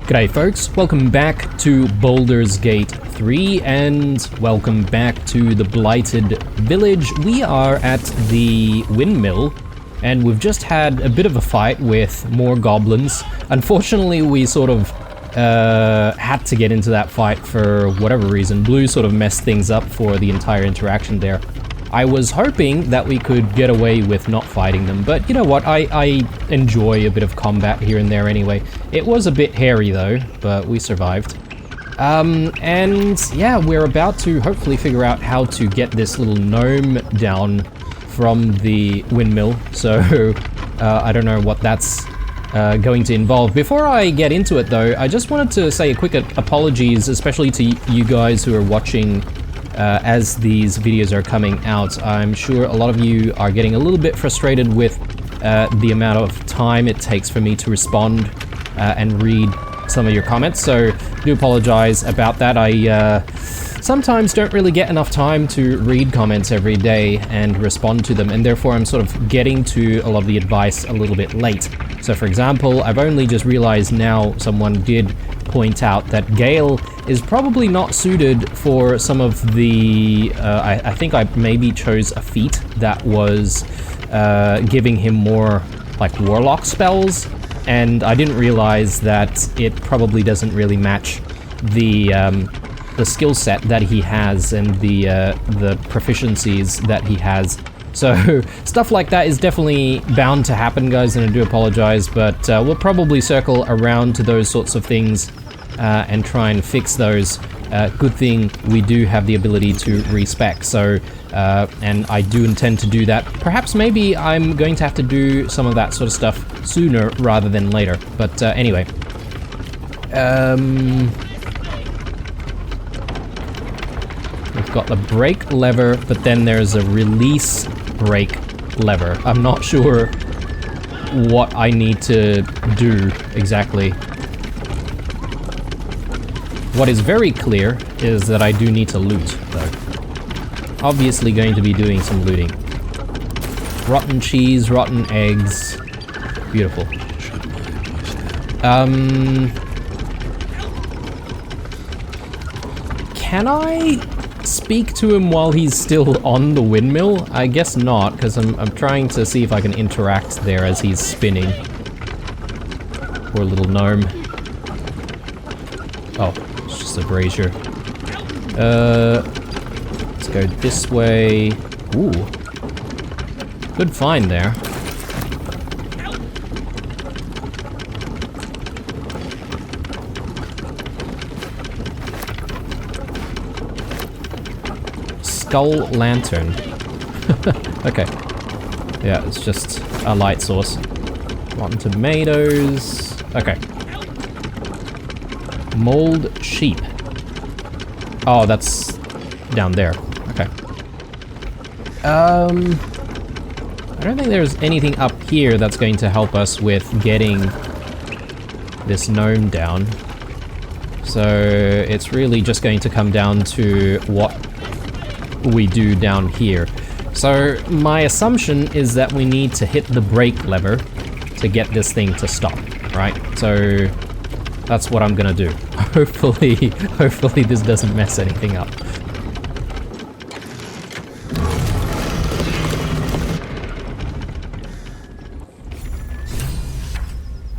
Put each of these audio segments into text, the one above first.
G'day folks, welcome back to Baldur's Gate 3 and welcome back to the Blighted Village. We are at the windmill and we've just had a bit of a fight with more goblins. Unfortunately, we sort of had to get into that fight for whatever reason. Blue sort of messed things up for the entire interaction there. I was hoping that we could get away with not fighting them, but you know what, I enjoy a bit of combat here and there anyway. It was a bit hairy though, but we survived. And yeah, we're about to hopefully figure out how to get this little gnome down from the windmill, so I don't know what that's going to involve. Before I get into it though, I just wanted to say a quick apologies, especially to you guys who are watching as these videos are coming out. I'm sure a lot of you are getting a little bit frustrated with the amount of time it takes for me to respond and read some of your comments, so do apologize about that. I sometimes don't really get enough time to read comments every day and respond to them, and therefore I'm sort of getting to a lot of the advice a little bit late. So for example, I've only just realized now someone did point out that Gale is probably not suited for some of the, I think I maybe chose a feat that was giving him more like warlock spells, and I didn't realize that it probably doesn't really match the skill set that he has and the proficiencies that he has. So stuff like that is definitely bound to happen, guys, and I do apologize, but we'll probably circle around to those sorts of things and try and fix those. Good thing we do have the ability to respec, so and I do intend to do that. Perhaps maybe I'm going to have to do some of that sort of stuff sooner rather than later, but anyway. We've got the brake lever, but then there's a release brake lever. I'm not sure what I need to do exactly. What is very clear is that I do need to loot, though. Obviously going to be doing some looting. Rotten cheese, rotten eggs. Beautiful. Can I speak to him while he's still on the windmill? I guess not, because I'm trying to see if I can interact there as he's spinning. Poor little gnome. Oh, it's just a brazier. Let's go this way. Ooh. Good find there. Skull lantern. Okay. Yeah, it's just a light source. Rotten tomatoes. Okay. Mold sheep. Oh, that's down there. Okay. I don't think there's anything up here that's going to help us with getting this gnome down. So it's really just going to come down to what we do down here. So my assumption is that we need to hit the brake lever to get this thing to stop, right? So that's what I'm gonna do. Hopefully this doesn't mess anything up.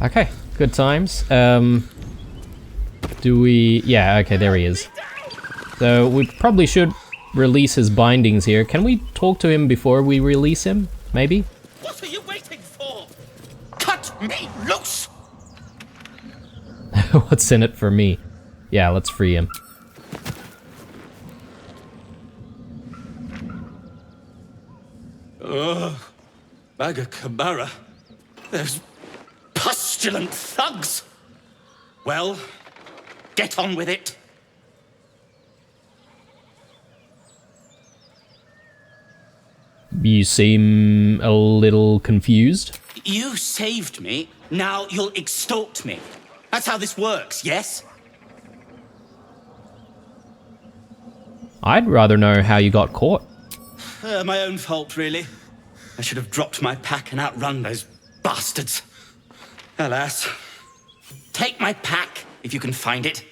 Okay, good times. Do we... yeah, okay, there he is. So we probably should release his bindings here. Can we talk to him before we release him? Maybe? What are you waiting for? Cut me loose! What's in it for me? Yeah, let's free him. Ugh. Maga Kamara. Those pustulant thugs! Well, get on with it. You seem a little confused. You saved me, now you'll extort me. That's how this works, yes? I'd rather know how you got caught. My own fault, really. I should have dropped my pack and outrun those bastards. Alas. Take my pack if you can find it.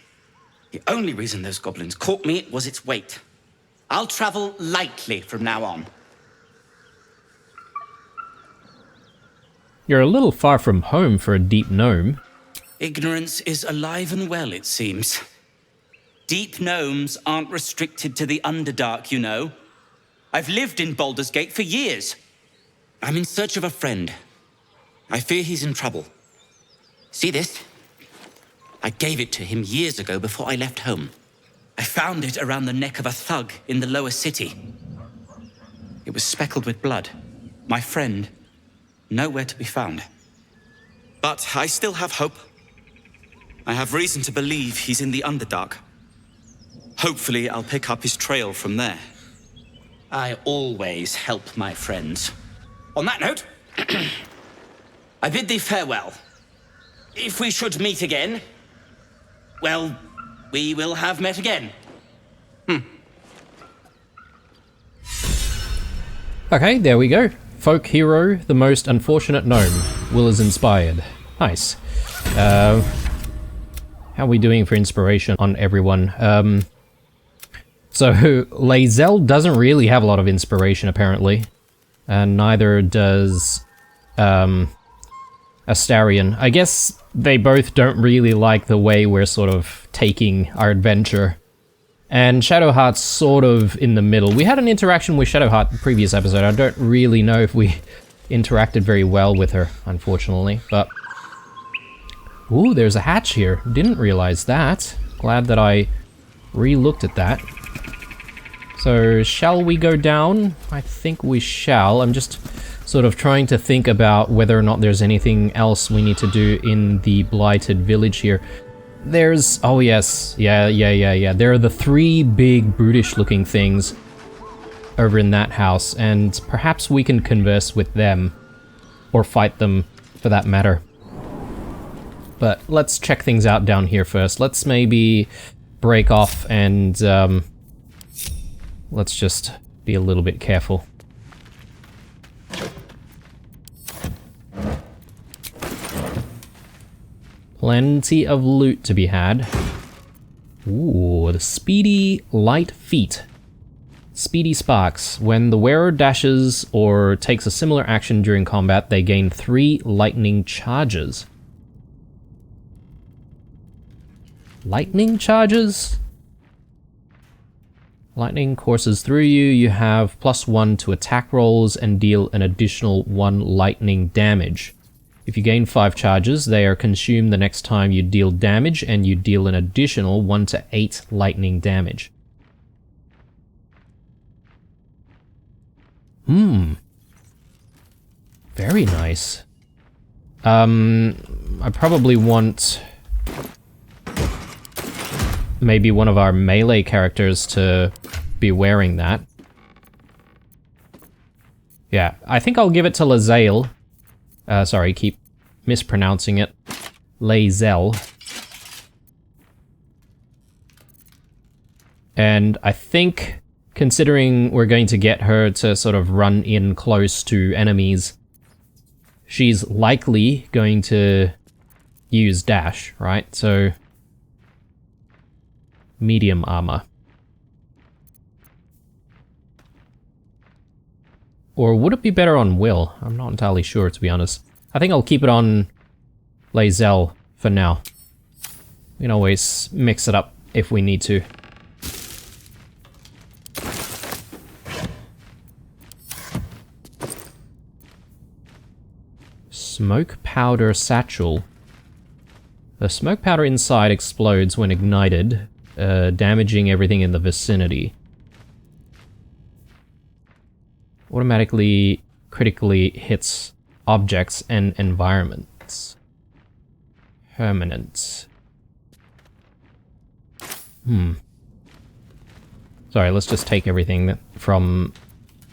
The only reason those goblins caught me was its weight. I'll travel lightly from now on. You're a little far from home for a deep gnome. Ignorance is alive and well, it seems. Deep gnomes aren't restricted to the Underdark, you know. I've lived in Baldur's Gate for years. I'm in search of a friend. I fear he's in trouble. See this? I gave it to him years ago before I left home. I found it around the neck of a thug in the lower city. It was speckled with blood. My friend, nowhere to be found. But I still have hope. I have reason to believe he's in the Underdark. Hopefully, I'll pick up his trail from there. I always help my friends. On that note, I bid thee farewell. If we should meet again, well, we will have met again. Okay, there we go. Folk hero, the most unfortunate gnome. Will is inspired. Nice. How are we doing for inspiration on everyone? So, Lae'zel doesn't really have a lot of inspiration, apparently. And neither does, Astarion. I guess they both don't really like the way we're sort of taking our adventure. And Shadowheart's sort of in the middle. We had an interaction with Shadowheart in the previous episode. I don't really know if we interacted very well with her, unfortunately, but... Ooh, there's a hatch here. Didn't realize that. Glad that I re-looked at that. So, shall we go down? I think we shall. I'm just sort of trying to think about whether or not there's anything else we need to do in the blighted village here. There's... oh yes. Yeah. There are the 3 big brutish-looking things over in that house, and perhaps we can converse with them. Or fight them, for that matter. But let's check things out down here first. Let's maybe break off and... let's just be a little bit careful. Plenty of loot to be had. Ooh, the speedy light feet. Speedy sparks. When the wearer dashes or takes a similar action during combat, they gain 3 lightning charges. Lightning charges? Lightning courses through you. You have +1 to attack rolls and deal an additional 1 lightning damage. If you gain 5 charges, they are consumed the next time you deal damage, and you deal an additional 1 to 8 lightning damage. Very nice. I probably want maybe one of our melee characters to be wearing that. Yeah, I think I'll give it to Lae'zel. Sorry, keep mispronouncing it. Lae'zel. And I think, considering we're going to get her to sort of run in close to enemies, she's likely going to use dash, right? So, medium armor. Or would it be better on Will? I'm not entirely sure, to be honest. I think I'll keep it on Lae'zel for now. We can always mix it up if we need to. Smoke powder satchel. The smoke powder inside explodes when ignited, damaging everything in the vicinity. Automatically, critically hits objects and environments. Permanent. Sorry, let's just take everything from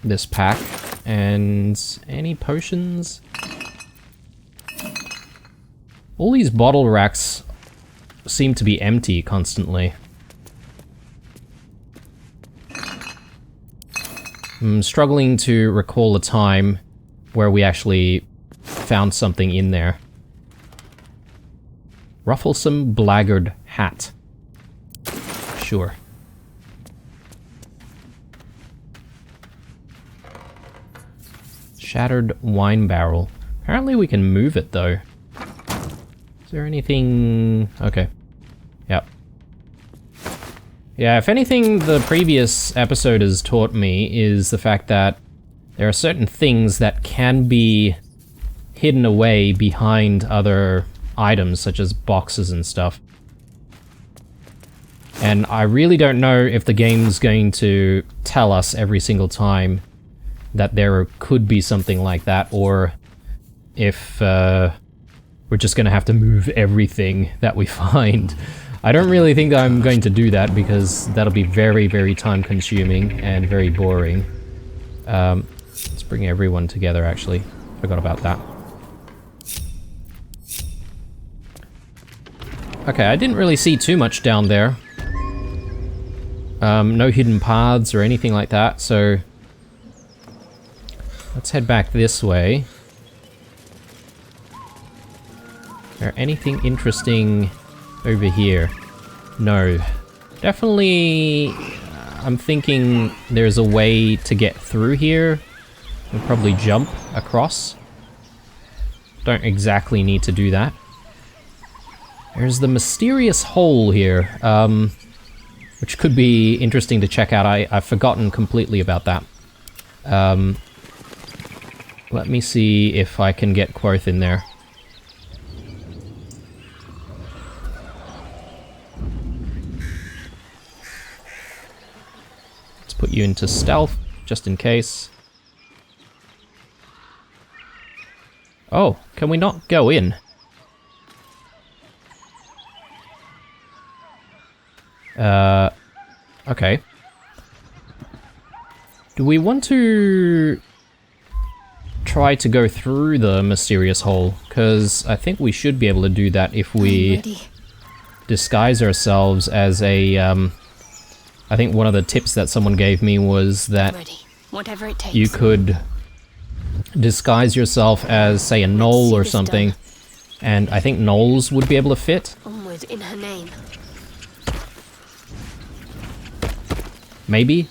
this pack. And any potions? All these bottle racks seem to be empty constantly. I'm struggling to recall a time where we actually found something in there. Rufflesome blackguard hat. Sure. Shattered wine barrel. Apparently we can move it though. Is there anything... Okay. Yep. Yeah, if anything the previous episode has taught me is the fact that there are certain things that can be hidden away behind other items, such as boxes and stuff. And I really don't know if the game's going to tell us every single time that there could be something like that, or if we're just gonna have to move everything that we find. I don't really think I'm going to do that, because that'll be very, very time consuming and very boring. Let's bring everyone together, actually. Forgot about that. Okay, I didn't really see too much down there. No hidden paths or anything like that, so... Let's head back this way. Is there anything interesting over here? No. Definitely... I'm thinking there's a way to get through here. We'll probably jump across. Don't exactly need to do that. There's the mysterious hole here, which could be interesting to check out. I've forgotten completely about that. Let me see if I can get Quoth in there. Let's put you into stealth, just in case. Oh, can we not go in? Okay. Do we want to try to go through the mysterious hole? Because I think we should be able to do that if we disguise ourselves as a, I think one of the tips that someone gave me was that Whatever it takes. you could disguise yourself as, say, a gnoll or something, and I think gnolls would be able to fit. Onward in her name. Maybe?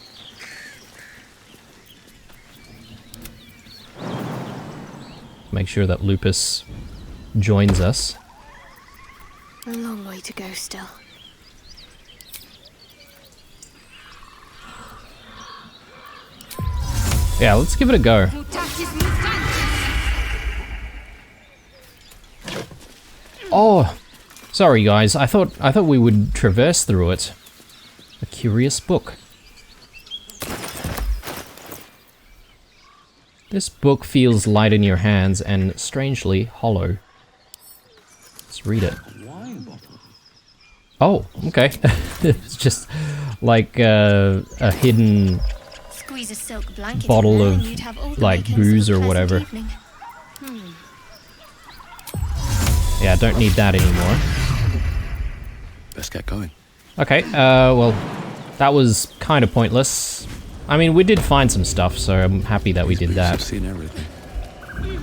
Make sure that Lupus joins us. A long way to go still. Yeah, let's give it a go. Oh, sorry guys. I thought we would traverse through it. A curious book. This book feels light in your hands and strangely hollow. Let's read it. Oh, okay. It's just like a hidden Squeeze a silk blanket bottle in there of and you'd have all the like makings booze of or a pleasant whatever. evening. Yeah, don't need that anymore. Let's get going. Okay, well, that was kind of pointless. I mean, we did find some stuff, so I'm happy that we did that. I've seen everything.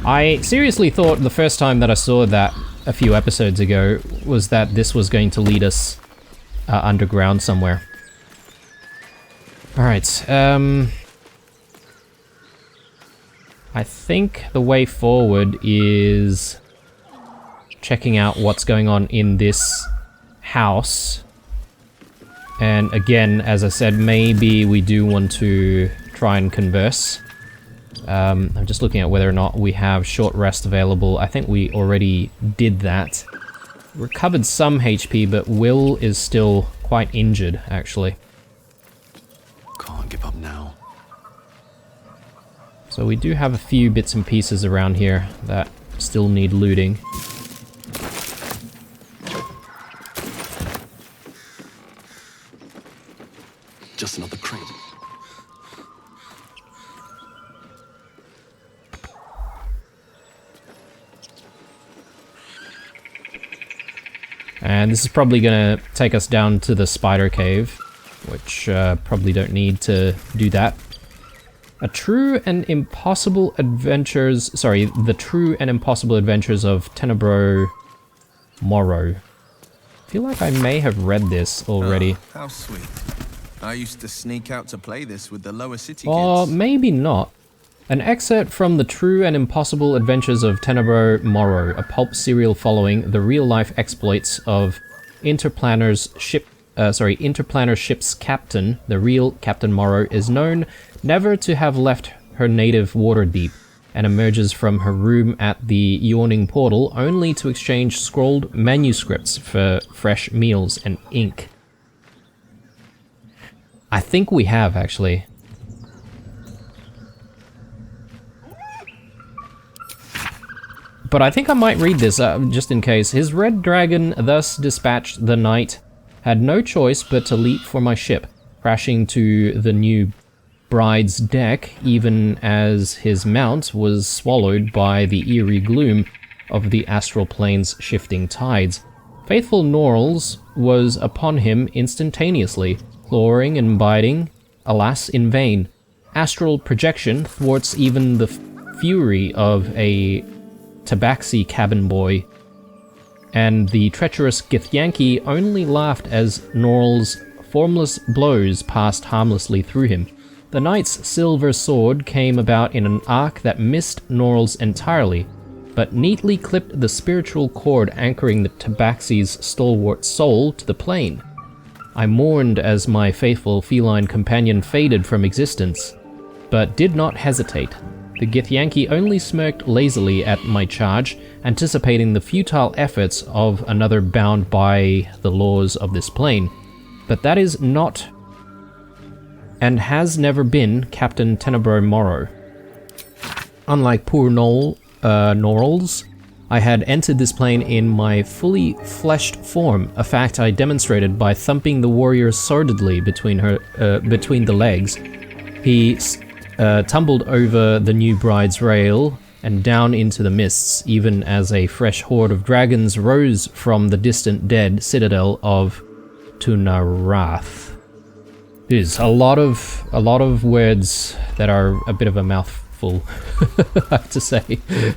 I seriously thought the first time that I saw that a few episodes ago was that this was going to lead us underground somewhere. Alright, I think the way forward is checking out what's going on in this house. And again, as I said, maybe we do want to try and converse. I'm just looking at whether or not we have short rest available. I think we already did that. Recovered some HP, but Will is still quite injured, actually. Can't give up now. So we do have a few bits and pieces around here that still need looting. Just another crate. And this is probably gonna take us down to the spider cave, which probably don't need to do that. The True and Impossible Adventures of Tenebro Morrow. I feel like I may have read this already. Oh, how sweet. I used to sneak out to play this with the lower city Or kids. maybe not. An excerpt from The True and Impossible Adventures of Tenebro Morrow, a pulp serial following the real-life exploits of Interplanar ship's captain. The real Captain Morrow is known never to have left her native Waterdeep, and emerges from her room at the Yawning Portal only to exchange scrolled manuscripts for fresh meals and ink. I think we have, actually. But I think I might read this, just in case. His red dragon thus dispatched the knight, had no choice but to leap for my ship, crashing to the new bride's deck, even as his mount was swallowed by the eerie gloom of the astral plane's shifting tides. Faithful Norls was upon him instantaneously, clawing and biting, alas, in vain. Astral projection thwarts even the fury of a tabaxi cabin boy, and the treacherous Githyanki only laughed as Norl's formless blows passed harmlessly through him. The knight's silver sword came about in an arc that missed Norl's entirely, but neatly clipped the spiritual cord anchoring the tabaxi's stalwart soul to the plane. I mourned as my faithful feline companion faded from existence, but did not hesitate. The Githyanki only smirked lazily at my charge, anticipating the futile efforts of another bound by the laws of this plane. But that is not, and has never been, Captain Tenebro Morrow. Unlike poor Norls, I had entered this plane in my fully fleshed form, a fact I demonstrated by thumping the warrior sordidly between the legs. He tumbled over the new bride's rail and down into the mists, even as a fresh horde of dragons rose from the distant dead citadel of Tunarath. There's a lot of words that are a bit of a mouthful, I have to say. A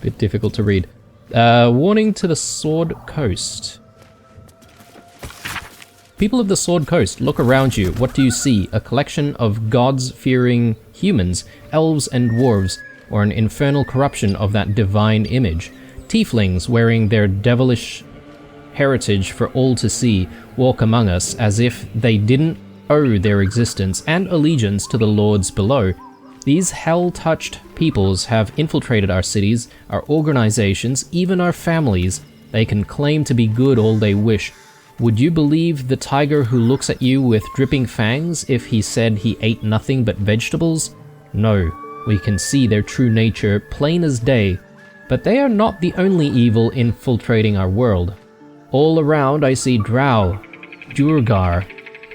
bit difficult to read. Warning to the Sword Coast. People of the Sword Coast, look around you. What do you see? A collection of gods-fearing humans, elves and dwarves, or an infernal corruption of that divine image? Tieflings, wearing their devilish heritage for all to see, walk among us as if they didn't owe their existence and allegiance to the lords below. These hell-touched peoples have infiltrated our cities, our organizations, even our families. They can claim to be good all they wish. Would you believe the tiger who looks at you with dripping fangs if he said he ate nothing but vegetables? No, we can see their true nature plain as day, but they are not the only evil infiltrating our world. All around I see drow, Durgar,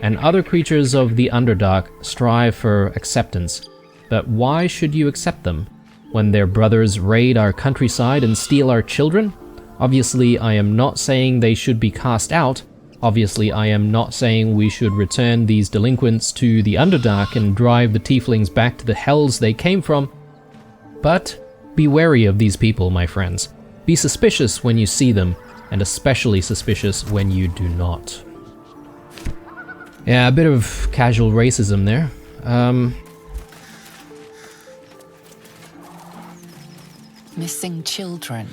and other creatures of the Underdark strive for acceptance. But why should you accept them? When their brothers raid our countryside and steal our children? Obviously, I am not saying they should be cast out. Obviously, I am not saying we should return these delinquents to the Underdark and drive the tieflings back to the hells they came from. But be wary of these people, my friends. Be suspicious when you see them, and especially suspicious when you do not. Yeah, a bit of casual racism there. Missing children.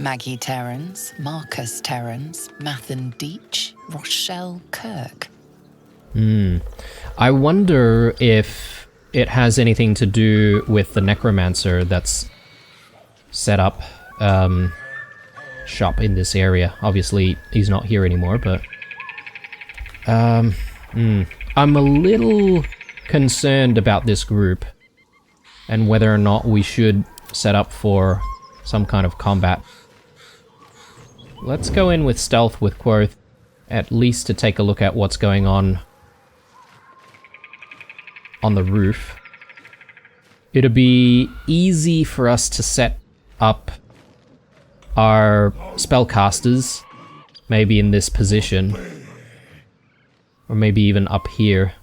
Maggie Terrans, Marcus Terrans, Mathan Deach, Rochelle Kirk. I wonder if it has anything to do with the necromancer that's set up shop in this area. Obviously, he's not here anymore, but I'm a little concerned about this group and whether or not we should set up for some kind of combat. Let's go in with stealth with Quoth, at least to take a look at what's going on the roof. It'll be easy for us to set up our spellcasters, maybe in this position, or maybe even up here,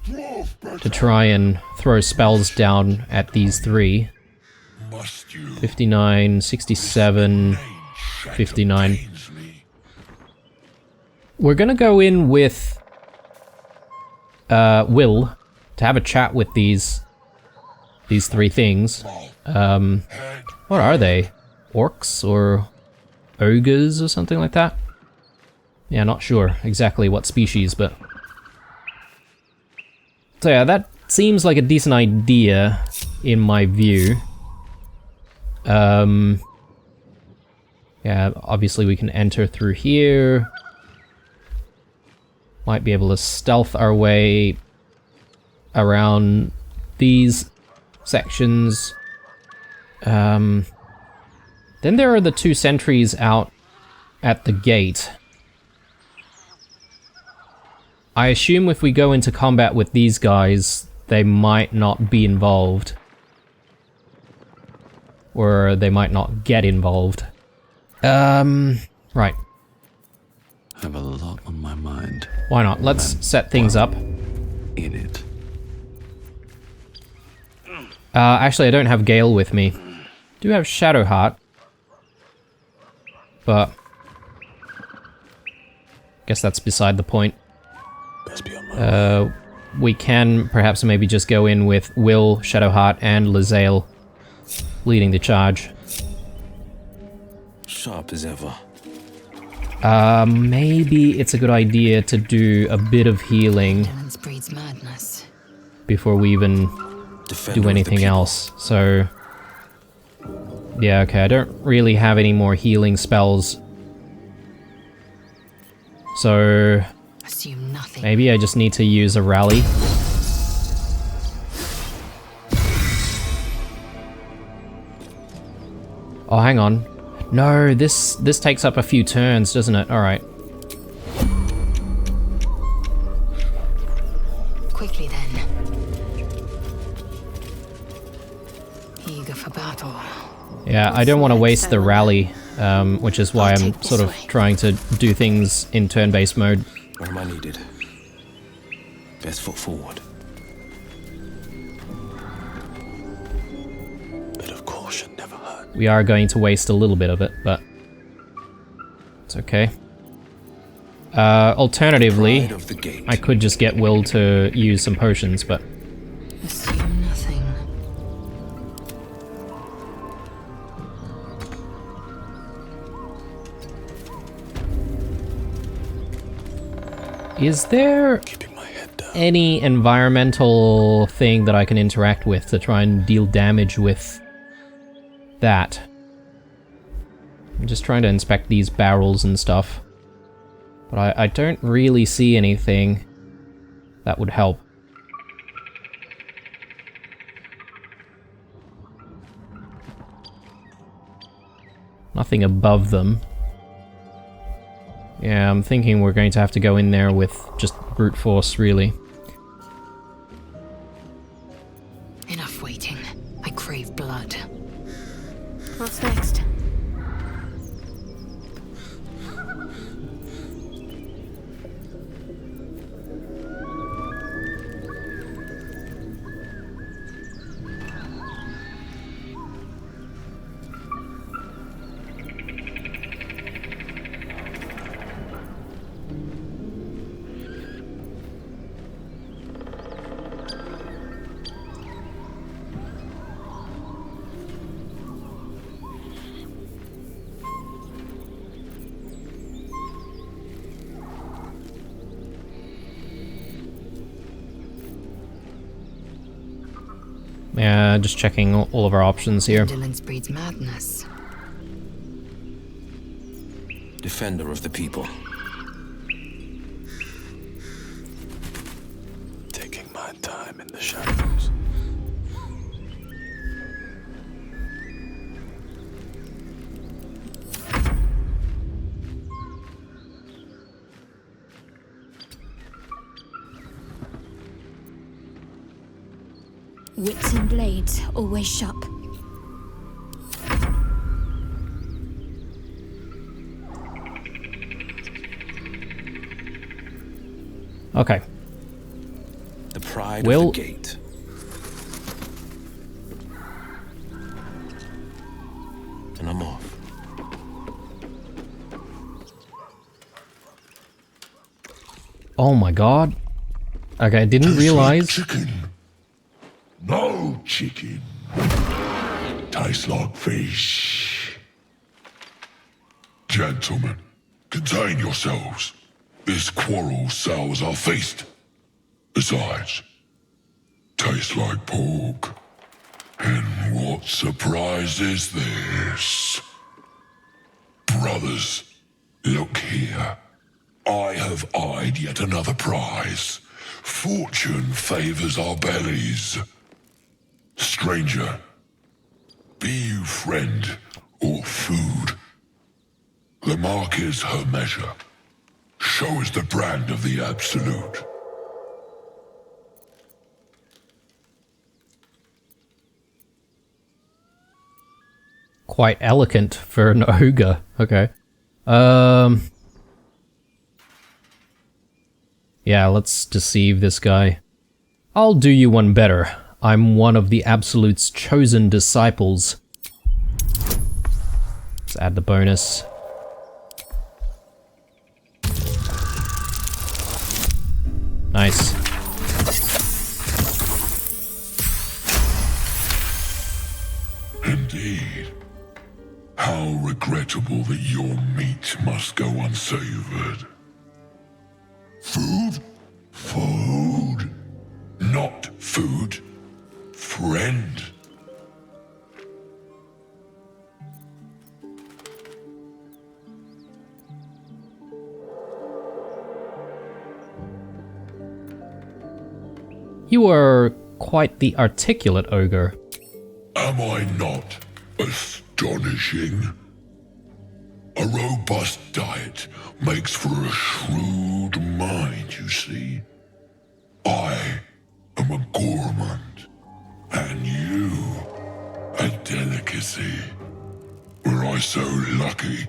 to try and throw spells down at these three. 59, 67, 59. we're gonna go in with Will to have a chat with these three things. What are they? Orcs or ogres or something like that? Yeah, not sure exactly what species, but... So yeah, that seems like a decent idea in my view. Yeah, obviously we can enter through here. Might be able to stealth our way around these sections. Then there are the two sentries out at the gate. I assume if we go into combat with these guys, they might not be involved. Or they might not get involved. Right. I have a lot on my mind. Why not? Let's set things up. In it. Actually, I don't have Gale with me. Do have Shadowheart. But... guess that's beside the point. Best be on my We can perhaps maybe just go in with Will, Shadowheart, and Lae'zel leading the charge. sharp as ever. Maybe it's a good idea to do a bit of healing Violence breeds madness. before we even do anything else. So, yeah, okay, I don't really have any more healing spells. So, Assume nothing. maybe I just need to use a rally. Oh, hang on. No, this takes up a few turns, doesn't it? Alright. Quickly then. Eager for battle. Yeah, I don't want to waste the rally, which is why I'm sort of trying to do things in turn-based mode. Where am I needed? Best foot forward. Bit of caution never hurt. We are going to waste a little bit of it, but it's okay. Alternatively, Pride of the gate. I could just get Will to use some potions, but Assume nothing. is there Keeping my head down. any environmental thing that I can interact with to try and deal damage with that? I'm just trying to inspect these barrels and stuff, but I don't really see anything that would help. Nothing above them. Yeah, I'm thinking we're going to have to go in there with just brute force, really. Enough waiting. I crave blood. What's next? Yeah, just checking all of our options here. Indolence breeds madness. Defender of the people. Taking my time in the shadows. Wits and blades, always sharp. Okay. The pride Will- of the gate. And I'm off. Oh my god. Okay, I didn't realize. Chicken. No chicken. Tastes like fish. Gentlemen, contain yourselves. This quarrel sours our feast. Besides, tastes like pork. And what surprise is this? Brothers, look here. I have eyed yet another prize. Fortune favors our bellies. Stranger, be you friend or food. The mark is her measure. Show us the brand of the absolute. Quite elegant for an ogre. Okay. Yeah, let's deceive this guy. I'll do you one better. I'm one of the Absolute's chosen disciples. Let's add the bonus. Nice. Indeed. How regrettable that your meat must go unsavored. Food? Food. Not food. Friend. You are quite the articulate ogre. Am I not astonishing? A robust diet makes for a shrewd mind, you see. I am a gourmand, and you a delicacy. Were I so lucky?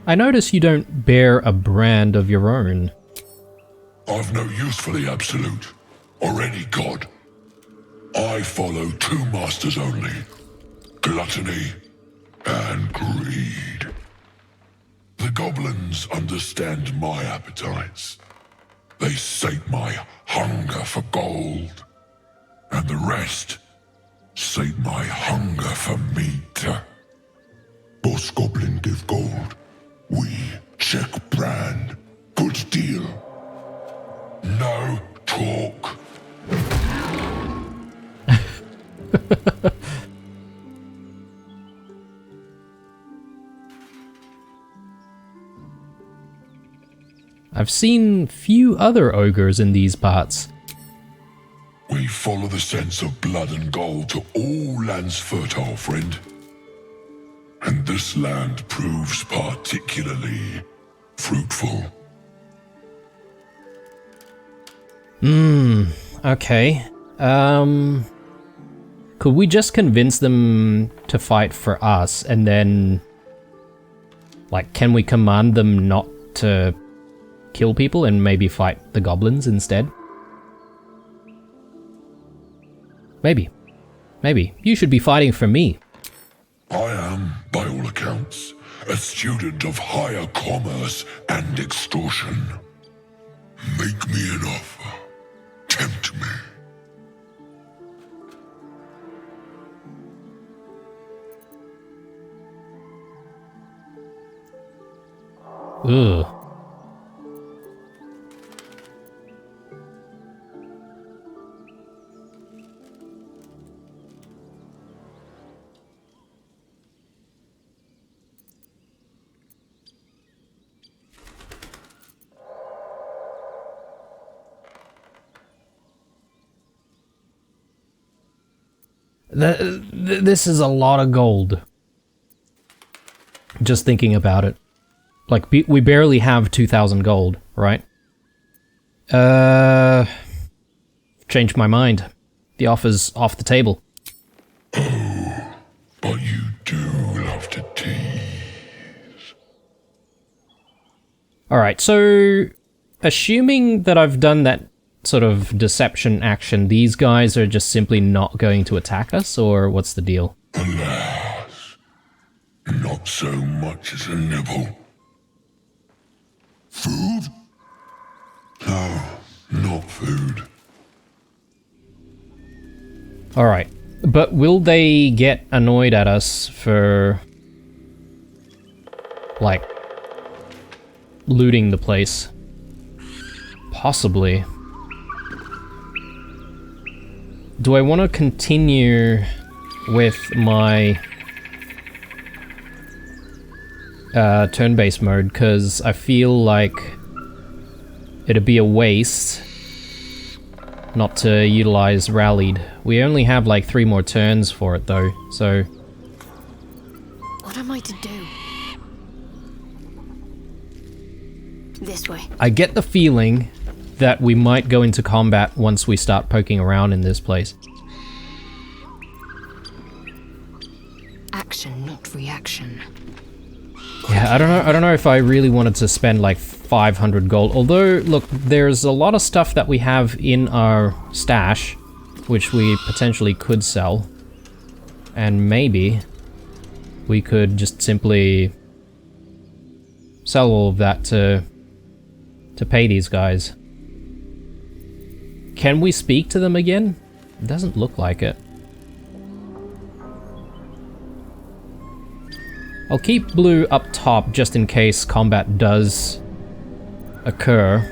I notice you don't bear a brand of your own. I've no use for the absolute, or any god. I follow two masters only, gluttony and greed. The goblins understand my appetites. They sate my hunger for gold, and the rest sate my hunger for meat. Boss goblin give gold. We check brand. Good deal. No talk. I've seen few other ogres in these parts. We follow the sense of blood and gold to all lands fertile, friend. And this land proves particularly fruitful. Okay. Could we just convince them to fight for us and then... like, can we command them not to kill people and maybe fight the goblins instead? Maybe. Maybe. You should be fighting for me. I am, by all accounts, a student of higher commerce and extortion. Make me an offer. Tempt me. Ugh. This is a lot of gold. Just thinking about it. Like, we barely have 2,000 gold, right? Changed my mind. The offer's off the table. Oh, but you do love to tease. Alright, so... assuming that I've done that sort of deception action, these guys are just simply not going to attack us, or what's the deal? Alas, not so much as a nibble. Food? No, not food. Alright, but will they get annoyed at us for, like, looting the place? Possibly. Do I want to continue with my turn-based mode? Because I feel like it'd be a waste not to utilize rallied. We only have like 3 more turns for it though, so... What am I to do? This way. I get the feeling that we might go into combat once we start poking around in this place. Action, not reaction. Yeah, I don't know if I really wanted to spend like 500 gold. Although, look, there's a lot of stuff that we have in our stash, which we potentially could sell. And maybe we could just simply sell all of that to pay these guys. Can we speak to them again? It doesn't look like it. I'll keep blue up top just in case combat does occur.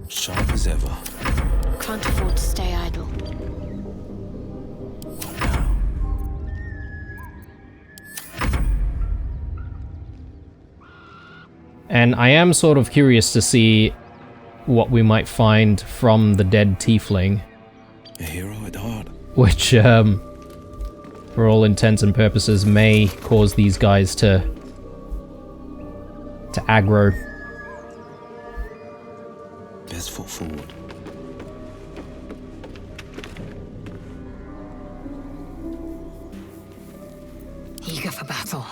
Sharp as ever. Can't afford to stay idle. And I am sort of curious to see what we might find from the dead tiefling. A hero at heart. Which, for all intents and purposes, may cause these guys to aggro. Best foot forward. Eager for battle.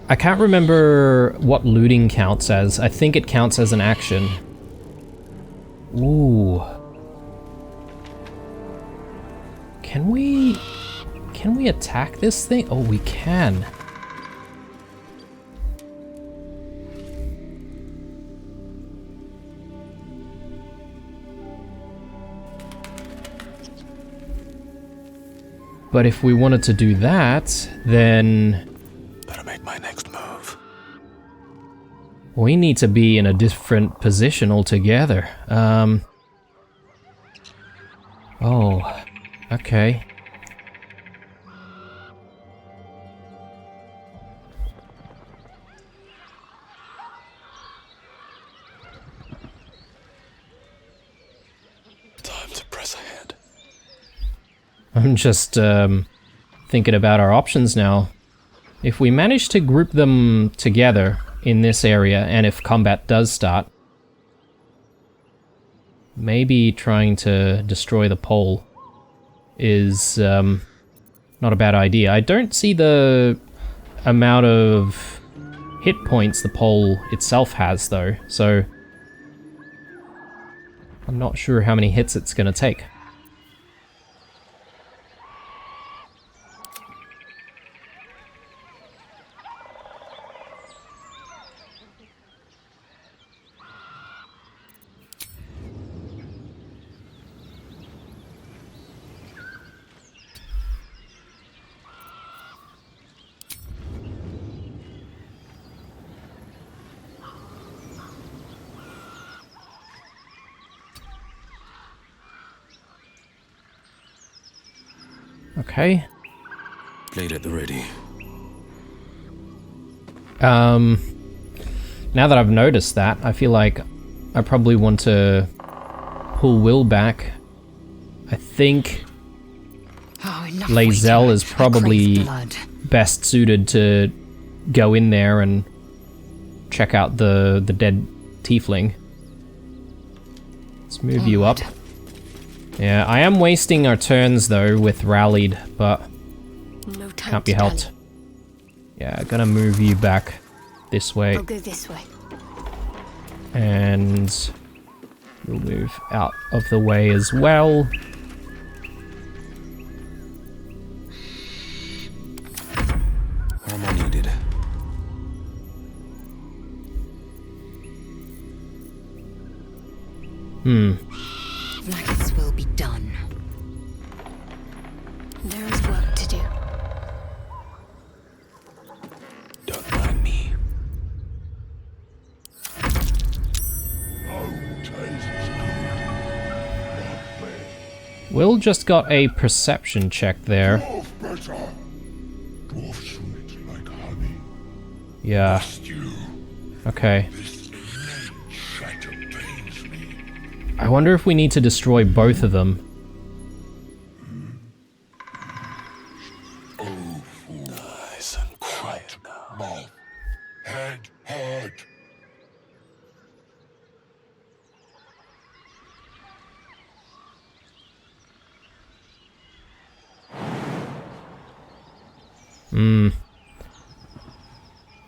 I can't remember what looting counts as. I think it counts as an action. Ooh. Can we attack this thing? Oh, we can. But if we wanted to do that, then Better make my next move. we need to be in a different position altogether. Oh, okay. Time to press ahead. I'm just thinking about our options now. If we manage to group them together in this area, and if combat does start, maybe trying to destroy the pole is not a bad idea. I don't see the amount of hit points the pole itself has though, so I'm not sure how many hits it's gonna take. Okay. Blade at the ready. Now that I've noticed that, I feel like I probably want to pull Will back. I think Oh, enough Lae'zel waiting. is I crave probably blood. best suited to go in there and check out the dead tiefling. Let's move you up. Yeah, I am wasting our turns though with rallied, but No time can't be to helped. dally. Yeah, gonna move you back this way. I'll go this way. And we'll move out of the way as well. Where am I needed? Blackets will be done. There is work to do. Don't mind me. Will just got a perception check there. Dwarf better. Dwarf sweet like honey. Yeah, Stew. okay. This shatter pains me. I wonder if we need to destroy both of them. Nice and quiet now. Mouth. Head. Heart.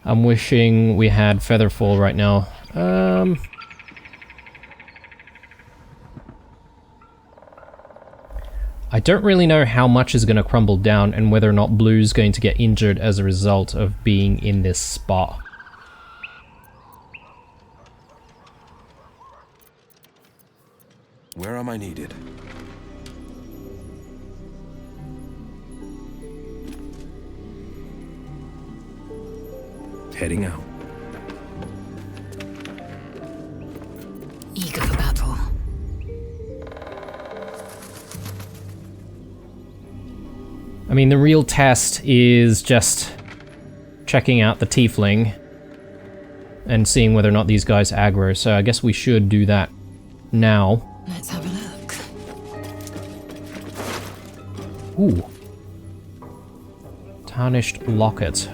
I'm wishing we had Featherfall right now. I don't really know how much is going to crumble down and whether or not Blue's going to get injured as a result of being in this spot. Where am I needed? Heading out. Eager for battle. I mean, the real test is just checking out the tiefling and seeing whether or not these guys aggro, so I guess we should do that now. Let's have a look. Ooh. Tarnished locket.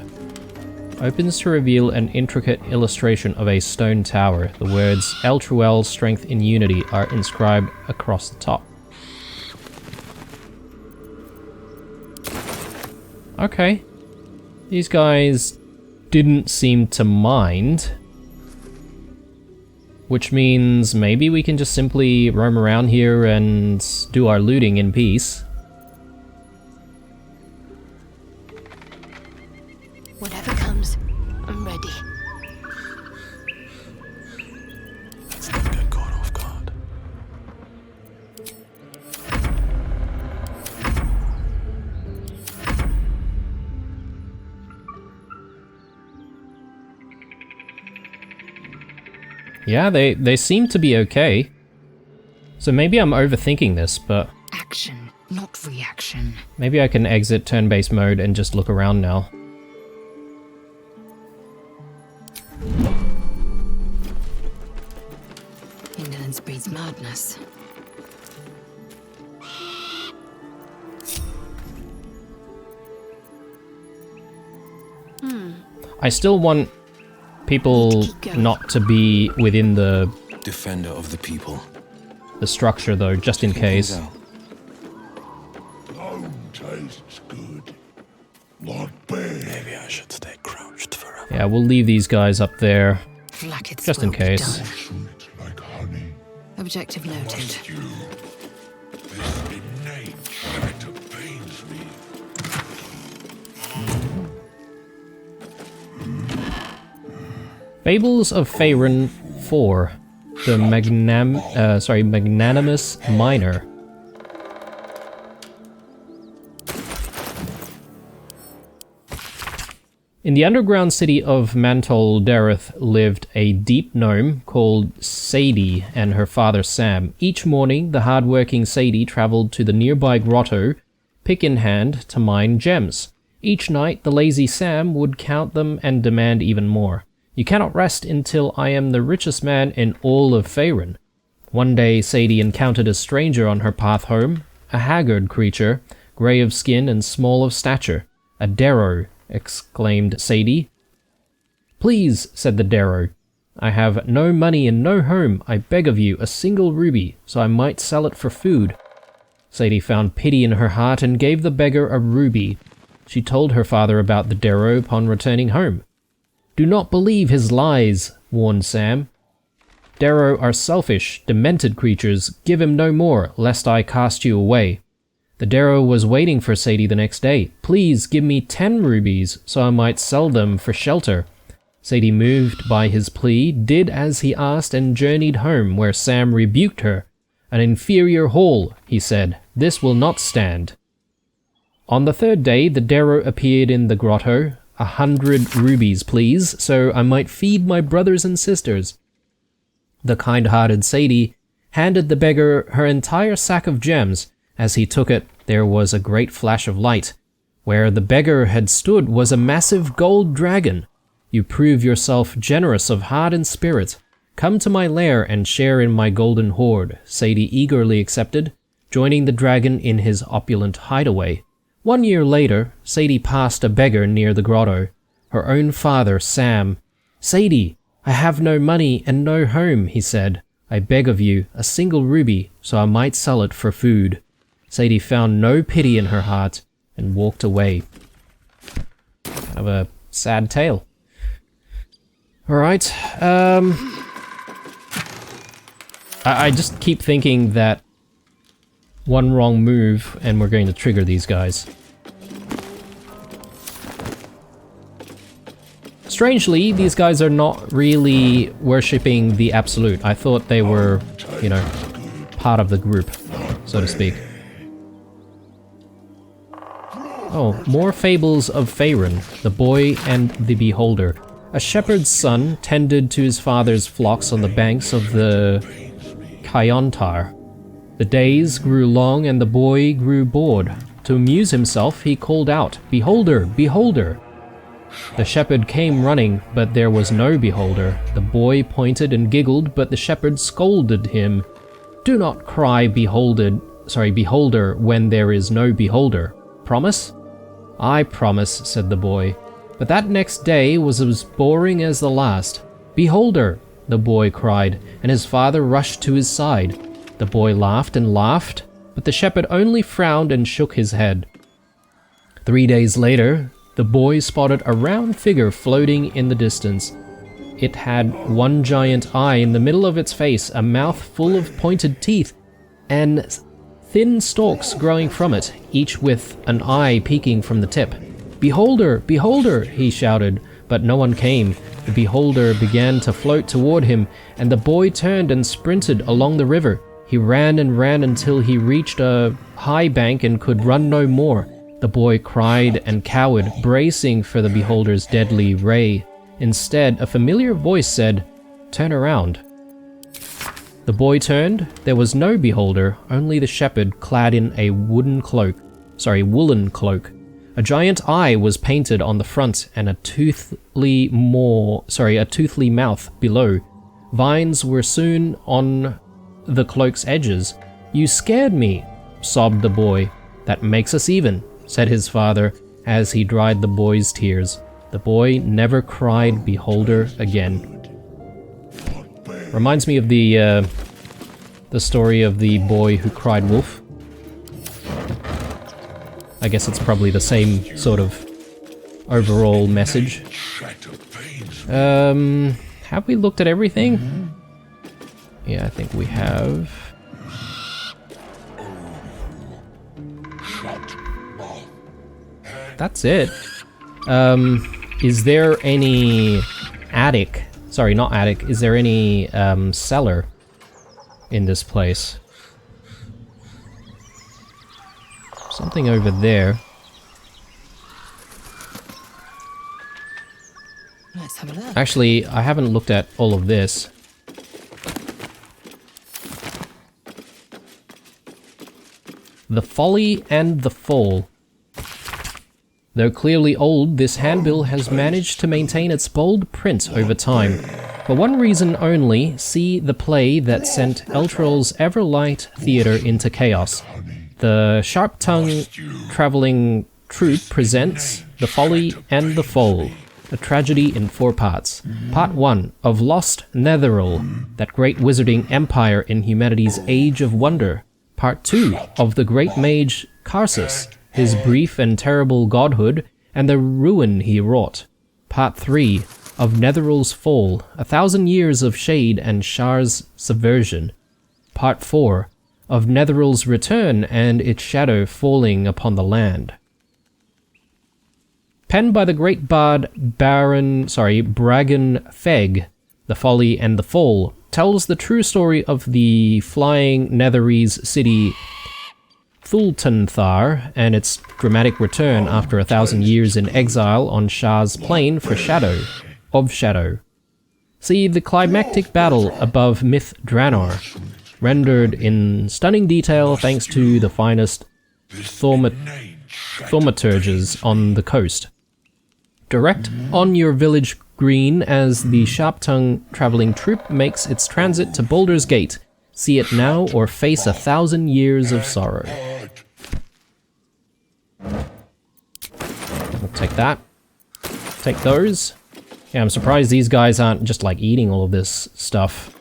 Opens to reveal an intricate illustration of a stone tower. The words Eltruel, Strength in Unity are inscribed across the top. Okay. These guys didn't seem to mind. Which means maybe we can just simply roam around here and do our looting in peace. Whatever comes, I'm ready. Let's not get caught off guard. Yeah, they seem to be okay. So maybe I'm overthinking this, but Action, not reaction. maybe I can exit turn-based mode and just look around now. Indolence breeds madness. I still want people Keep going. not to be within the Defender of the people. structure though, just in case. Things out. Bone tastes good. Not bad. Maybe I should stay crouched forever. Yeah, we'll leave these guys up there. Blackets Just in will be case. done. Sweet like honey. Objective noted. Stew. This innate shatter pains me. Fables of Faerun 4. The Magnanimous Miner. In the underground city of Mantol Dareth lived a deep gnome called Sadie and her father Sam. Each morning, the hard-working Sadie traveled to the nearby grotto, pick in hand, to mine gems. Each night, the lazy Sam would count them and demand even more. You cannot rest until I am the richest man in all of Faerun. One day, Sadie encountered a stranger on her path home, a haggard creature, grey of skin and small of stature. A Darrow, exclaimed Sadie. Please, said the Darrow. I have no money and no home. I beg of you a single ruby, so I might sell it for food. Sadie found pity in her heart and gave the beggar a ruby. She told her father about the Darrow upon returning home. "Do not believe his lies," warned Sam. "Darrow are selfish, demented creatures. Give him no more, lest I cast you away." The Darrow was waiting for Sadie the next day. "Please give me 10 rubies, so I might sell them for shelter." Sadie, moved by his plea, did as he asked and journeyed home, where Sam rebuked her. "An inferior haul," he said. "This will not stand." On the third day, the Darrow appeared in the grotto. 100 rubies, please, so I might feed my brothers and sisters." The kind-hearted Sadie handed the beggar her entire sack of gems. As he took it, there was a great flash of light. Where the beggar had stood was a massive gold dragon. "You prove yourself generous of heart and spirit. Come to my lair and share in my golden hoard," Sadie eagerly accepted, joining the dragon in his opulent hideaway. 1 year later, Sadie passed a beggar near the grotto. Her own father, Sam. "Sadie, I have no money and no home," he said. "I beg of you, a single ruby, so I might sell it for food." Sadie found no pity in her heart and walked away. Kind of a sad tale. Alright, I just keep thinking that one wrong move and we're going to trigger these guys. Strangely, these guys are not really worshipping the Absolute. I thought they were, you know, part of the group, so to speak. Oh, more fables of Faerun, the boy and the beholder. A shepherd's son tended to his father's flocks on the banks of the Kiontar. The days grew long and the boy grew bored. To amuse himself, he called out, "Beholder, beholder!" The shepherd came running, but there was no beholder. The boy pointed and giggled, but the shepherd scolded him. "Do not cry beholder, when there is no beholder. Promise?" "I promise," said the boy. But that next day was as boring as the last. "Beholder!" the boy cried, and his father rushed to his side. The boy laughed and laughed, but the shepherd only frowned and shook his head. 3 days later, the boy spotted a round figure floating in the distance. It had one giant eye in the middle of its face, a mouth full of pointed teeth, and thin stalks growing from it, each with an eye peeking from the tip. "Beholder! Beholder!" he shouted, but no one came. The beholder began to float toward him, and the boy turned and sprinted along the river. He ran and ran until he reached a high bank and could run no more. The boy cried and cowered, bracing for the beholder's deadly ray. Instead, a familiar voice said, "Turn around." The boy turned. There was no beholder, only the shepherd clad in a woolen cloak. A giant eye was painted on the front and a toothly mouth below. Vines were soon on the cloak's edges. "You scared me," sobbed the boy. "That makes us even," said his father as he dried the boy's tears. The boy never cried beholder again. Reminds me of the story of the boy who cried wolf. I guess it's probably the same sort of overall message. Have we looked at everything? Yeah, I think we have. That's it. Is there any attic? Sorry, not attic. Is there any cellar in this place? Something over there. Let's have a look. Actually, I haven't looked at all of this. The Folly and the Fall. Though clearly old, this handbill has managed to maintain its bold print over time. For one reason only, see the play that sent Eltrol's Everlight Theatre into chaos. The sharp-tongued traveling troupe presents The Folly and the Fall, a tragedy in 4 parts. Part 1 of Lost Netheril, that great wizarding empire in humanity's Age of Wonder. Part 2 of the great mage Karsus, his brief and terrible godhood, and the ruin he wrought. Part 3 of Netheral's fall, 1,000 years of shade and Shar's subversion. Part 4 of Netheral's return and its shadow falling upon the land. Penned by the great bard Bragan Feg, The Folly and the Fall tells the true story of the flying Netherese city Thultanthar and its dramatic return after 1,000 years in exile on Shar's plane for Shadow. See the climactic battle above Myth Draenor, rendered in stunning detail thanks to the finest thaumaturges on the coast. Direct on your village green as the sharp-tongued traveling troupe makes its transit to Baldur's Gate. See it now or face 1,000 years of sorrow. We'll take that. Take those. Yeah, I'm surprised these guys aren't just like eating all of this stuff.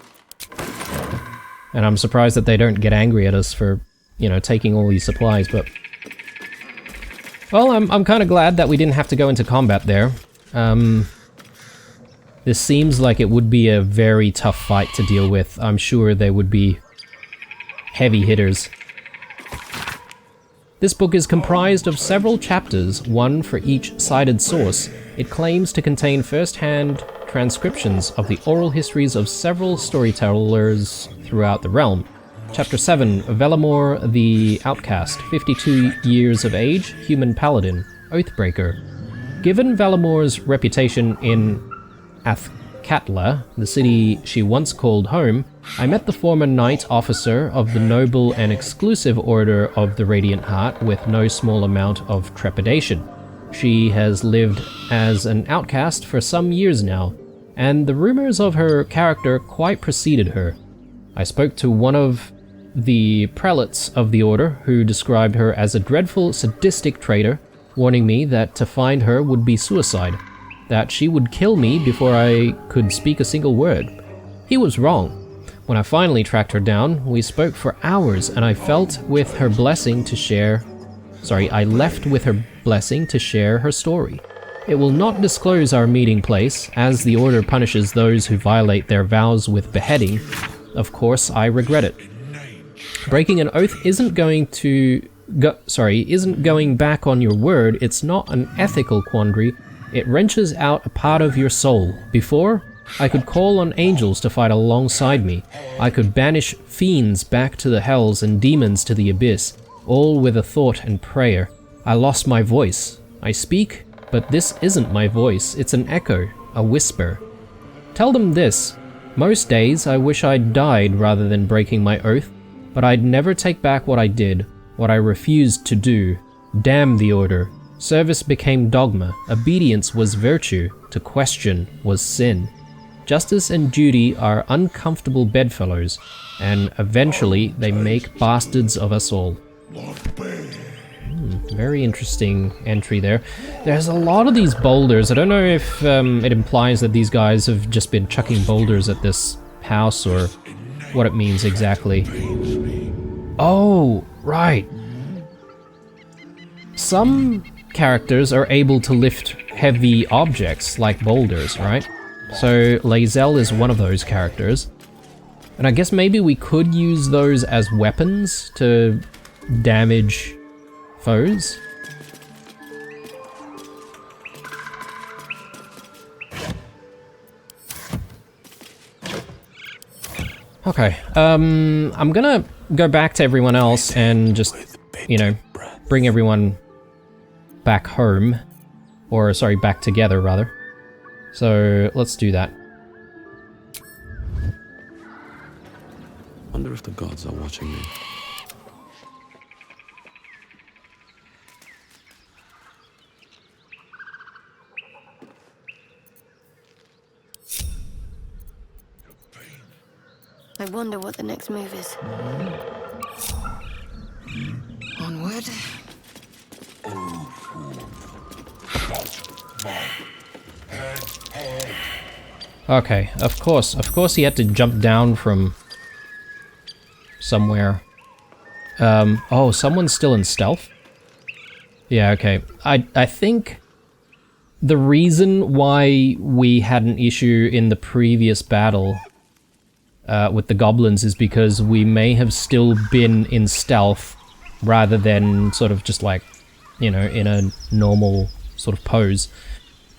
And I'm surprised that they don't get angry at us for, you know, taking all these supplies, but... Well, I'm kind of glad that we didn't have to go into combat there. This seems like it would be a very tough fight to deal with. I'm sure they would be heavy hitters. This book is comprised of several chapters, one for each cited source. It claims to contain first-hand transcriptions of the oral histories of several storytellers throughout the realm. Chapter 7, Velamor the Outcast, 52 years of age, human paladin, Oathbreaker. Given Velamor's reputation in Athkatla, the city she once called home, I met the former knight officer of the noble and exclusive Order of the Radiant Heart with no small amount of trepidation. She has lived as an outcast for some years now, and the rumors of her character quite preceded her. I spoke to one of the prelates of the Order, who described her as a dreadful, sadistic traitor, warning me that to find her would be suicide, that she would kill me before I could speak a single word. He was wrong. When I finally tracked her down, we spoke for hours, and I left with her blessing to share her story. It will not disclose our meeting place, as the Order punishes those who violate their vows with beheading. Of course, I regret it. Breaking an oath isn't going back on your word. It's not an ethical quandary. It wrenches out a part of your soul. Before, I could call on angels to fight alongside me. I could banish fiends back to the hells and demons to the abyss, all with a thought and prayer. I lost my voice. I speak, but this isn't my voice. It's an echo, a whisper. Tell them this. Most days I wish I'd died rather than breaking my oath, but I'd never take back what I did, what I refused to do. Damn the Order. Service became dogma. Obedience was virtue. To question was sin. Justice and duty are uncomfortable bedfellows, and eventually they make bastards of us all. Very interesting entry there. There's a lot of these boulders. I don't know if it implies that these guys have just been chucking boulders at this house or what it means exactly. Oh, right. Some characters are able to lift heavy objects like boulders, right? So Lae'zel is one of those characters. And I guess maybe we could use those as weapons to damage foes. Okay, I'm gonna go back to everyone else and just, you know, bring everyone back home. Or, sorry, back together, rather. So, let's do that. Wonder if the gods are watching me. I wonder what the next move is. Onward. Okay, of course he had to jump down from somewhere. Oh, someone's still in stealth? Yeah, okay. I think the reason why we had an issue in the previous battle with the goblins is because we may have still been in stealth rather than sort of just like, you know, in a normal sort of pose,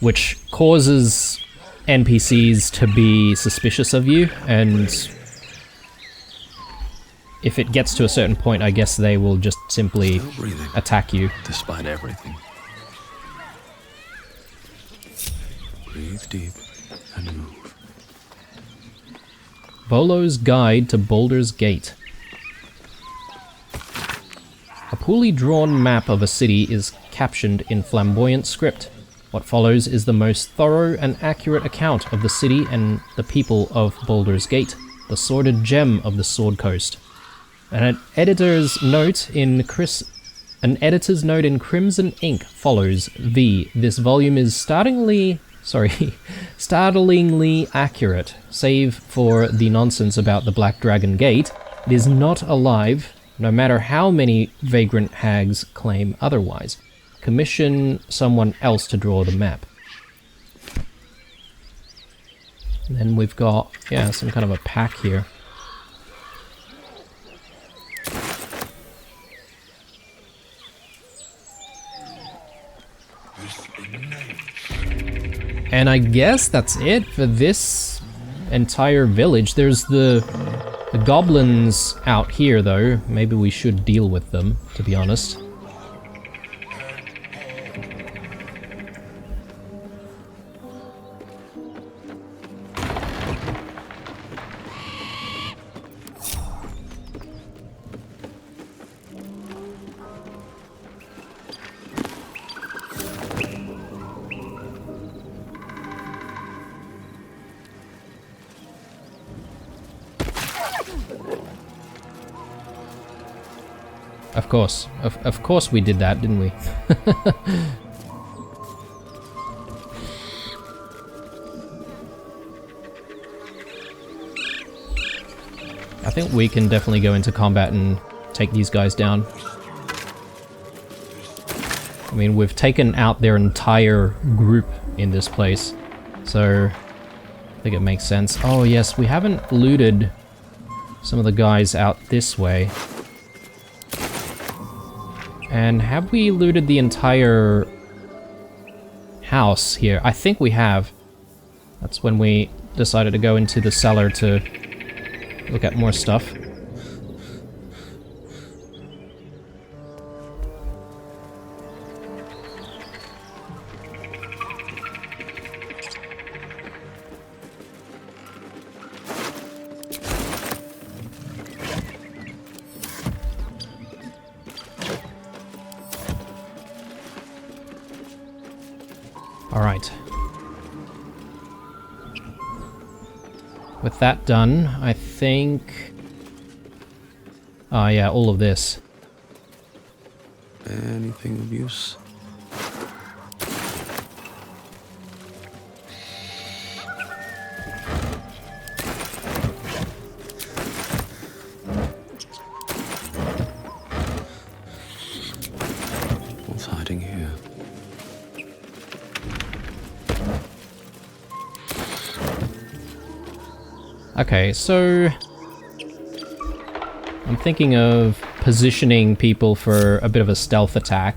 which causes NPCs to be suspicious of you, and if it gets to a certain point, I guess they will just simply attack you. Despite everything. Breathe deep and move. Volo's Guide to Baldur's Gate. A poorly drawn map of a city is captioned in flamboyant script. What follows is the most thorough and accurate account of the city and the people of Baldur's Gate, the sordid gem of the Sword Coast. An editor's note in crimson ink follows. This volume is startlingly accurate, save for the nonsense about the Black Dragon Gate. It is not alive, no matter how many vagrant hags claim otherwise. Commission someone else to draw the map. And then we've got, yeah, some kind of a pack here. And I guess that's it for this entire village. There's the goblins out here, though. Maybe we should deal with them, to be honest. Of course. Of course we did that, didn't we? I think we can definitely go into combat and take these guys down. I mean, we've taken out their entire group in this place, so I think it makes sense. Oh yes, we haven't looted some of the guys out this way. And have we looted the entire house here? I think we have. That's when we decided to go into the cellar to look at more stuff. Alright. With that done, I think... Ah, yeah, all of this. Anything of use? What's hiding here? Okay, so I'm thinking of positioning people for a bit of a stealth attack.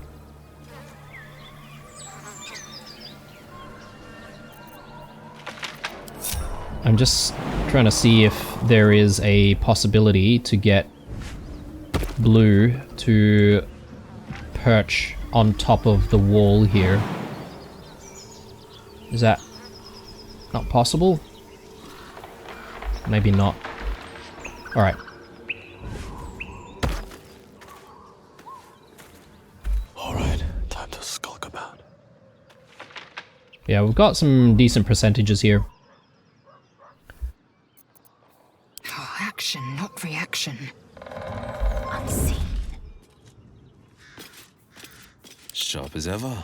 I'm just trying to see if there is a possibility to get Blue to perch on top of the wall here. Is that not possible? Maybe not. Alright. Alright, time to skulk about. Yeah, we've got some decent percentages here. Oh, action, not reaction. Unseen. Sharp as ever.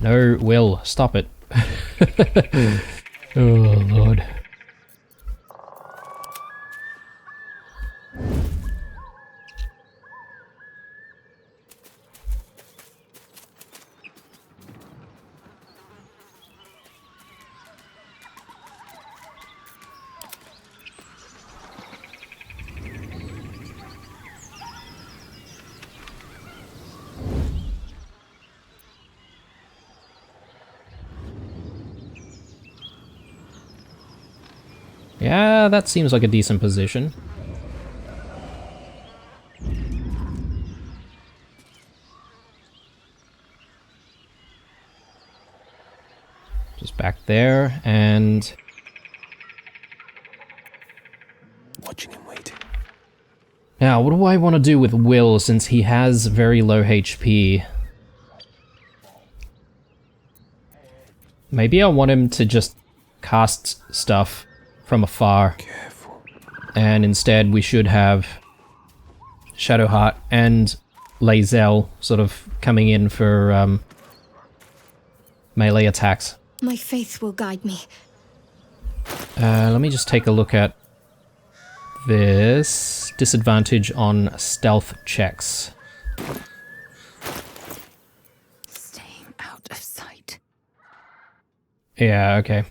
No, Will, stop it. Oh, Lord. Yeah, that seems like a decent position. Just back there, and... Watching him wait. Now, what do I want to do with Will, since he has very low HP? Maybe I want him to just cast stuff from afar. Careful. And instead we should have Shadowheart and Lae'zel sort of coming in for melee attacks. My faith will guide me. Let me just take a look at this. Disadvantage on stealth checks. Staying out of sight. Yeah, okay.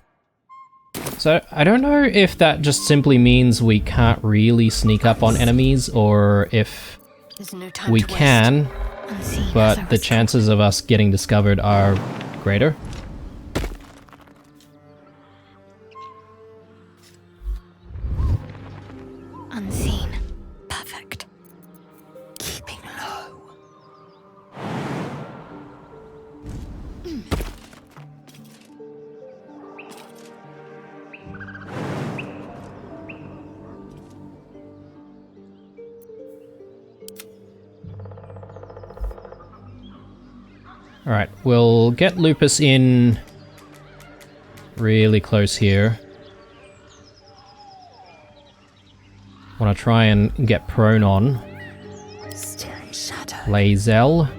So, I don't know if that just simply means we can't really sneak up on enemies, or if There's no time we to waste. can, Unseen as I but the was chances of us getting discovered are greater. unseen. Perfect. Keeping low. Alright, we'll get Lupus in really close here. Want to try and get prone on Still in shadow. Lae'zel.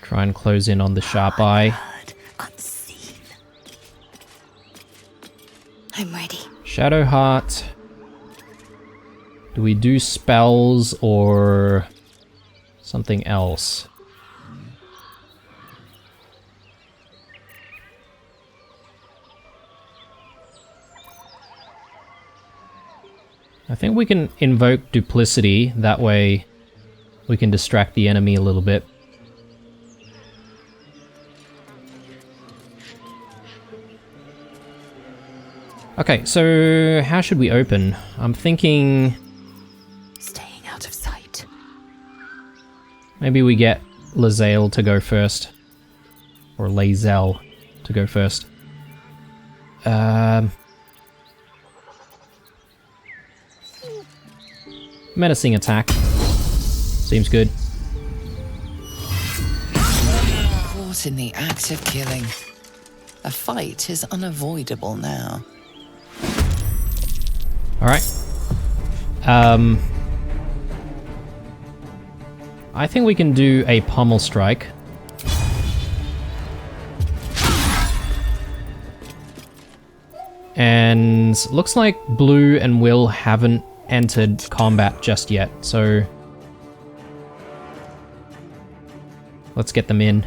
Try and close in on the sharp eye. Heard, unseen. I'm ready. Shadowheart. Do we do spells or something else? I think we can invoke duplicity, that way we can distract the enemy a little bit. Okay, so how should we open? I'm thinking Staying out of sight. maybe we get Lae'zel to go first. Or Lae'zel to go first. Menacing attack. Seems good. Caught in the act of killing. A fight is unavoidable now. Alright. I think we can do a pommel strike. And looks like Blue and Will haven't entered combat just yet, so let's get them in.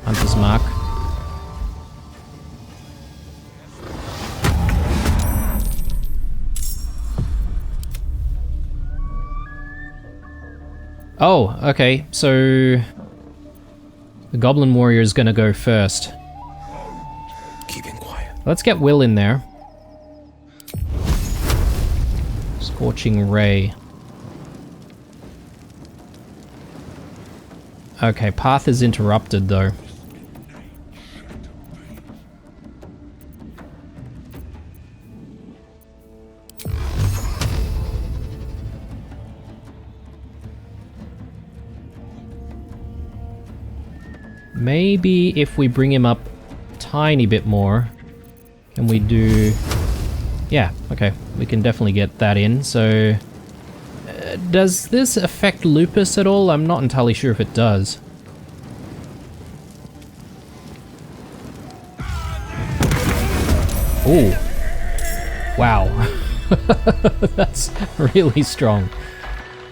Hunter's Mark. Oh, okay, so the Goblin Warrior is gonna go first. Keeping quiet. Let's get Will in there. Scorching Ray. Okay, path is interrupted though. Maybe if we bring him up a tiny bit more, can we do Yeah, okay. We can definitely get that in, so... does this affect Lupus at all? I'm not entirely sure if it does. Ooh. Wow. That's really strong.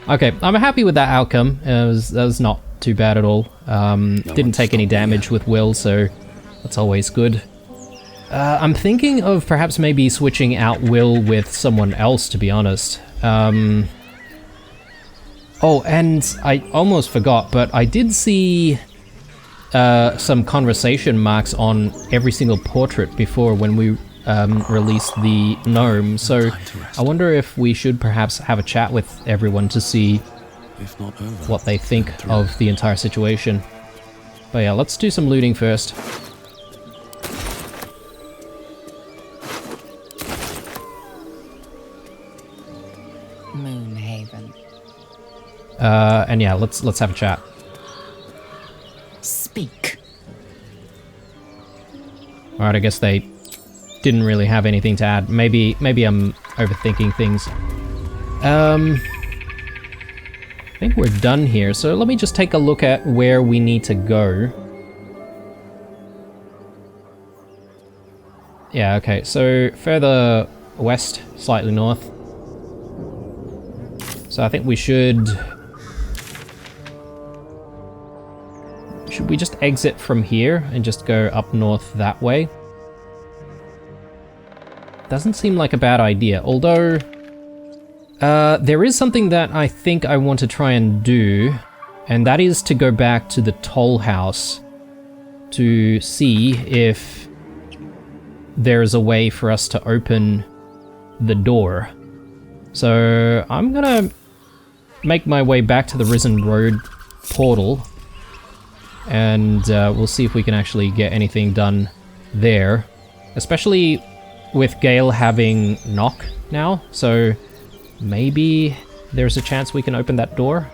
Okay, I'm happy with that outcome. That was not too bad at all. Didn't take any damage with Will, so that's always good. I'm thinking of perhaps maybe switching out Will with someone else, to be honest. Oh, and I almost forgot, but I did see some conversation marks on every single portrait before when we released the gnome, so I wonder if we should perhaps have a chat with everyone to see what they think of the entire situation. But yeah, let's do some looting first. Moonhaven. And yeah, let's have a chat. Speak. Alright, I guess they didn't really have anything to add. Maybe I'm overthinking things. I think we're done here, so let me just take a look at where we need to go. Yeah, okay, so further west, slightly north. So I think we should... Should we just exit from here and just go up north that way? Doesn't seem like a bad idea, although there is something that I think I want to try and do, and that is to go back to the toll house to see if there's a way for us to open the door. So I'm gonna make my way back to the Risen Road portal, and we'll see if we can actually get anything done there, especially with Gale having knock now, so maybe there's a chance we can open that door.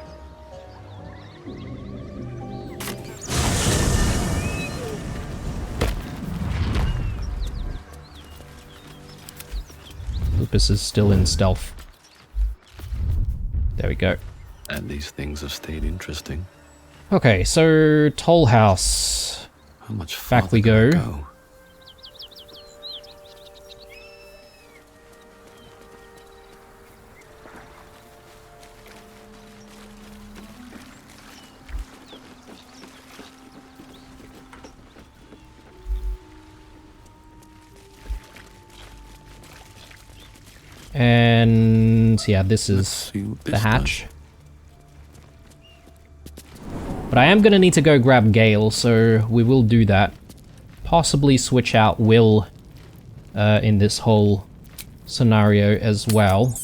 Lupus is still in stealth. There we go. And these things have stayed interesting. Okay, so Toll House. How much Back we farther go. can I go? And yeah, this is the hatch. But I am gonna need to go grab Gale, so we will do that. Possibly switch out Will in this whole scenario as well.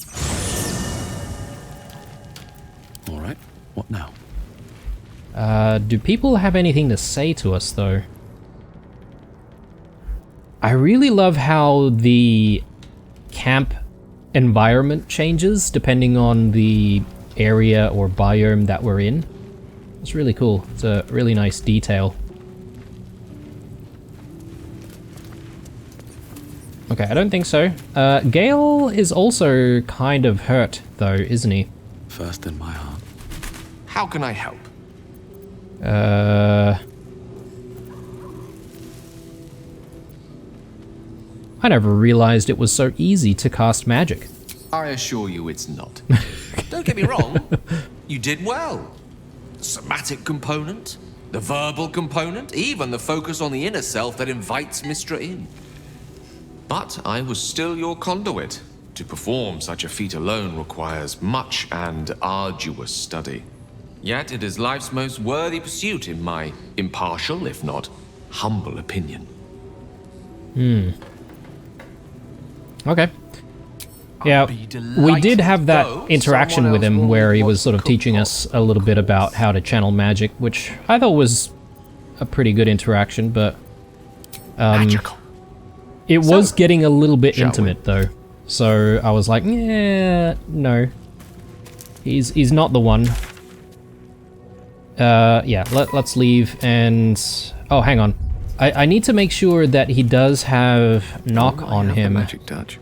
Alright, what now? Do people have anything to say to us, though? I really love how the camp environment changes depending on the area or biome that we're in. It's really cool. It's a really nice detail. Okay, I don't think so. Gale is also kind of hurt, though, isn't he? First in my heart. How can I help? I never realized it was so easy to cast magic. I assure you it's not. Don't get me wrong, you did well. The somatic component, the verbal component, even the focus on the inner self that invites Mistra in. But I was still your conduit. To perform such a feat alone requires much and arduous study. Yet it is life's most worthy pursuit in my impartial, if not humble opinion. Okay. Yeah, we did have that interaction with him where he was sort of teaching us a little bit about how to channel magic, which I thought was a pretty good interaction, but it was getting a little bit intimate though. So I was like, yeah, no. He's not the one. Yeah, let's leave and... Oh, hang on. I need to make sure that he does have knock on him. Magic touch.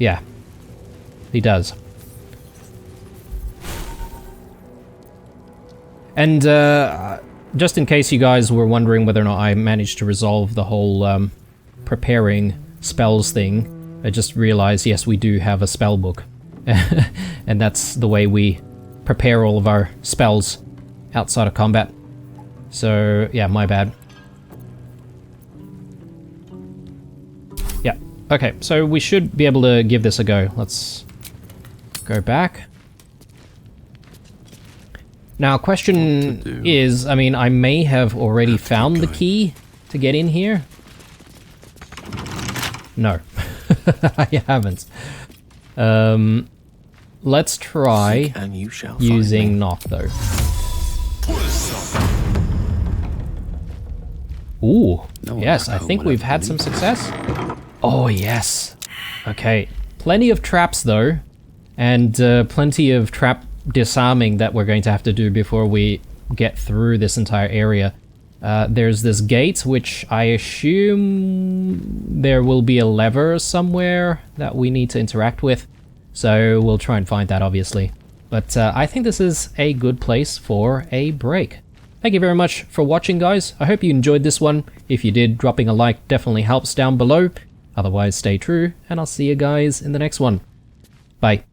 Yeah, he does. And just in case you guys were wondering whether or not I managed to resolve the whole preparing spells thing, I just realized, yes, we do have a spell book. And that's the way we prepare all of our spells outside of combat. So, yeah, my bad. Yeah, okay, so we should be able to give this a go. Let's go back. Now, question is, I mean, I may have already found the key to get in here. No, I haven't. Let's try using knock, though. Ooh, yes, I think we've had some success. Oh, yes. Okay, plenty of traps, though, and plenty of trap disarming that we're going to have to do before we get through this entire area. There's this gate, which I assume there will be a lever somewhere that we need to interact with. So we'll try and find that, obviously. But I think this is a good place for a break. Thank you very much for watching, guys. I hope you enjoyed this one. If you did, dropping a like definitely helps down below. Otherwise, stay true, and I'll see you guys in the next one. Bye.